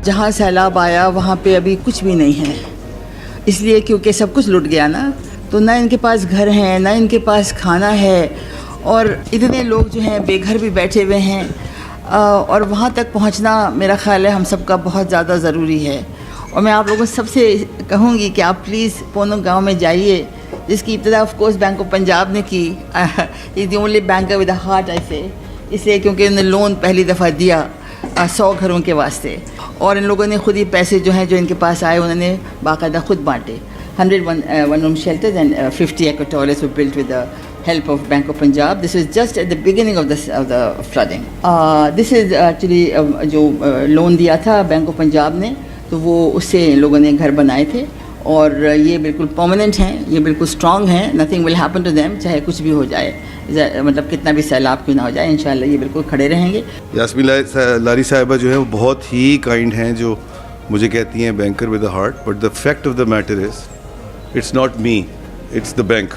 جہاں سیلاب آیا وہاں پہ ابھی کچھ بھی نہیں ہے، اس لیے کیونکہ سب کچھ لٹ گیا نا، تو نہ ان کے پاس گھر ہیں نہ ان کے پاس کھانا ہے، اور اتنے لوگ جو ہیں بے گھر بھی بیٹھے ہوئے ہیں، اور وہاں تک پہنچنا میرا خیال ہے ہم سب کا بہت زیادہ ضروری ہے۔ اور میں آپ لوگوں سب سے کہوں گی کہ آپ پلیز پونو گاؤں میں جائیے، جس کی ابتدا of course bank of Punjab نے کی۔ Is the only banker with a heart ایسے، اس لیے کیونکہ انہوں نے لون پہلی دفعہ دیا 100 گھروں کے واسطے، اور ان لوگوں نے خود ہی پیسے جو ہیں جو ان کے پاس آئے انہوں نے باقاعدہ خود بانٹے۔ 100 one room shelters and 50 acre toilets were built with the help of Bank of Punjab. This is just at the beginning of the flooding. This is actually جو لون دیا تھا بینک آف پنجاب نے، تو وہ اس سے لوگوں نے گھر بنائے تھے، اور یہ بالکل پرماننٹ ہیں، یہ بالکل اسٹرانگ ہیں، nothing will happen to them, چاہے کچھ بھی ہو جائے، مطلب کتنا بھی سیلاب کیوں نہ ہو جائے، انشاءاللہ یہ بالکل کھڑے رہیں گے۔ یاسمین لاری صاحبہ جو ہیں وہ بہت ہی کائنڈ ہیں، جو مجھے کہتی ہیں banker with a heart, but the fact of the matter is it's not me, it's the bank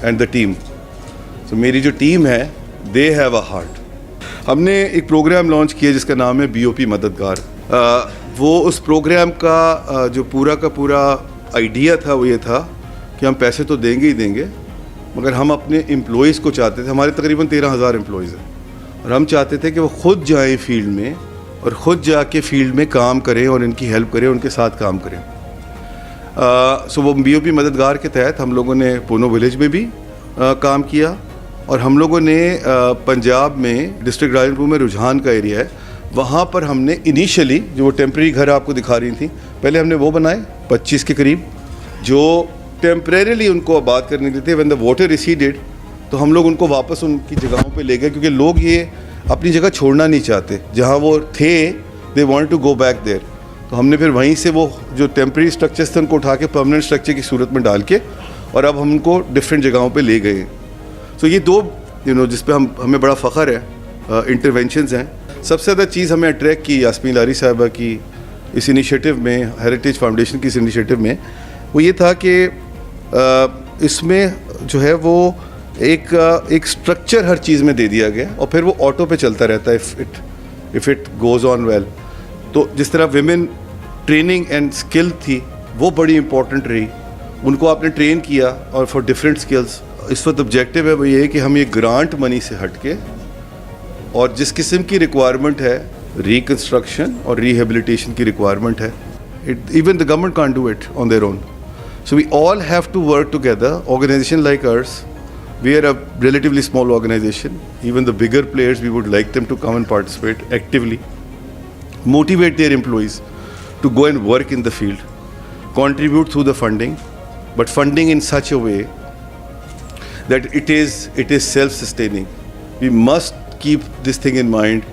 and the team. تو میری جو ٹیم ہے دے ہیو اے ہارٹ۔ ہم نے ایک پروگرام لانچ کیا جس کا نام ہے BOP مددگار۔ وہ اس پروگرام کا جو پورا کا پورا آئیڈیا تھا وہ یہ تھا کہ ہم پیسے تو دیں گے ہی دیں گے، مگر ہم اپنے امپلائیز کو چاہتے تھے، ہمارے تقریباً 13,000 امپلائیز ہیں، اور ہم چاہتے تھے کہ وہ خود جائیں فیلڈ میں اور خود جا کے فیلڈ میں کام کریں اور ان کی ہیلپ کریں، ان کے ساتھ کام کریں۔ سو وہ BOP مددگار کے تحت ہم لوگوں نے پونو ولیج میں بھی کام کیا، اور ہم لوگوں نے پنجاب میں ڈسٹرکٹ راجن پور میں رجحان کا ایریا ہے، وہاں پر ہم نے انیشلی جو وہ ٹیمپریری گھر آپ کو دکھا رہی تھیں، پہلے ہم نے وہ بنائے 25 کے قریب، جو ٹیمپریریلی ان کو آباد کرنے کے لیے تھے۔ وین دا واٹر ریسیڈیڈ تو ہم لوگ ان کو واپس ان کی جگہوں پہ لے گئے، کیونکہ لوگ یہ اپنی جگہ چھوڑنا نہیں چاہتے، جہاں وہ تھے they want to go back there. تو ہم نے پھر وہیں سے وہ جو ٹیمپریری اسٹرکچرس تھے ان کو اٹھا کے پرماننٹ اسٹرکچر کی صورت میں ڈال کے، اور اب ہم ان کو ڈفرینٹ جگہوں پہ لے گئے۔ تو یہ دو جس پہ ہمیں بڑا فخر ہے انٹروینشنز ہیں۔ سب سے زیادہ چیز ہمیں اٹریکٹ کی یاسمین لاری صاحبہ کی اس انیشیٹو میں، ہیریٹیج فاؤنڈیشن کی اس انیشیٹو میں، وہ یہ تھا کہ اس میں جو ہے وہ ایک اسٹرکچر ہر چیز میں دے دیا گیا، اور پھر وہ آٹو پہ چلتا رہتا ہے if it goes on well. تو جس طرح ویمن ٹریننگ اینڈ اسکل تھی وہ بڑی امپورٹنٹ رہی، ان کو آپ نے ٹرین کیا، اور فار ڈفرینٹ اسکلس۔ اس وقت آبجیکٹیو ہے وہ یہ کہ ہم یہ گرانٹ منی سے ہٹ کے، اور جس قسم کی ریکوائرمنٹ ہے ریکنسٹرکشن اور ریہیبلیٹیشن کی ریکوائرمنٹ ہے، even the government can't do it on their own, so we all have to work together. Organisation like ours, we are a relatively small organization, even the bigger players we would like them to come and participate actively, motivate their employees to go and work in the field, contribute through the funding, but funding in such a way that it is self-sustaining. We must keep this thing in mind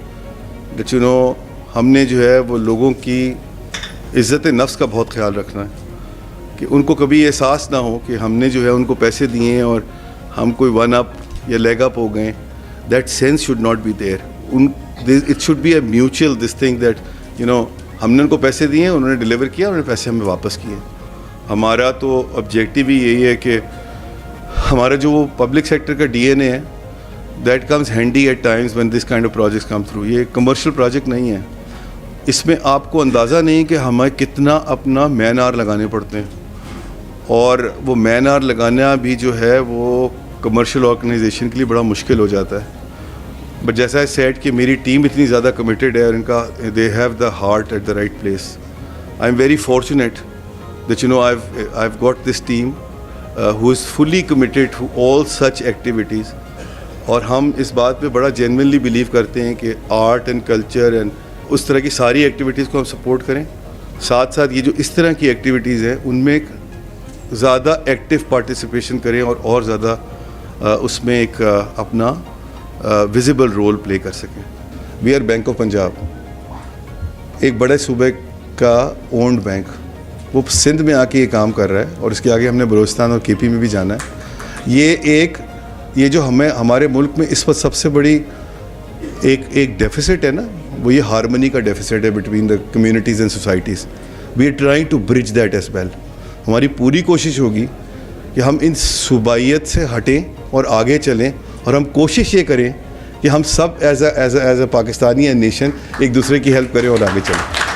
that ہم نے جو ہے وہ لوگوں کی عزت نفس کا بہت خیال رکھنا ہے، کہ ان کو کبھی احساس نہ ہو کہ ہم نے جو ہے ان کو پیسے دیے ہیں اور ہم کوئی ون اپ یا لیگ اپ ہو گئے۔ That sense should not be there, it should be a mutual this thing that ہم نے ان کو پیسے دیے ہیں، انہوں نے ڈلیور کیا، انہوں نے پیسے ہمیں واپس کیے۔ ہمارا تو آبجیکٹیو ہی یہی ہے کہ ہمارا جو پبلک سیکٹر کا DNA ہے that comes handy at times when this kind of projects come through. یہ کمرشل پروجیکٹ نہیں ہے، اس میں آپ کو اندازہ نہیں کہ ہمیں کتنا اپنا مین آور لگانے پڑتے ہیں، اور وہ مین آور لگانا بھی جو ہے وہ کمرشل آرگنائزیشن کے لیے بڑا مشکل ہو جاتا ہے۔ بٹ جیسا سیٹ کہ میری ٹیم اتنی زیادہ کمیٹیڈ ہے، اور ان کا they have the heart at the right place. I am very fortunate that I've got this team who is fully committed to all such activities، اور ہم اس بات پہ بڑا جینوئنلی بلیو کرتے ہیں کہ آرٹ اینڈ کلچر اینڈ اس طرح کی ساری ایکٹیویٹیز کو ہم سپورٹ کریں، ساتھ ساتھ یہ جو اس طرح کی ایکٹیویٹیز ہیں ان میں زیادہ ایکٹیو پارٹیسپیشن کریں، اور زیادہ اس میں ایک اپنا ویزیبل رول پلے کر سکیں۔ We are bank of Punjab, ایک بڑے صوبے کا اونڈ بینک، وہ سندھ میں آ کے یہ کام کر رہا ہے، اور اس کے آگے ہم نے بلوچستان اور KP میں بھی جانا ہے۔ یہ جو ہمارے ملک میں اس وقت سب سے بڑی ایک ڈیفیسٹ ہے نا، وہ یہ ہارمنی کا ڈیفیسٹ ہے between the communities and societies. We are trying to bridge that as well. ہماری پوری کوشش ہوگی کہ ہم ان صوبائیت سے ہٹیں اور آگے چلیں، اور ہم کوشش یہ کریں کہ ہم سب ایز اے پاکستانی نیشن ایک دوسرے کی ہیلپ کریں اور آگے چلیں۔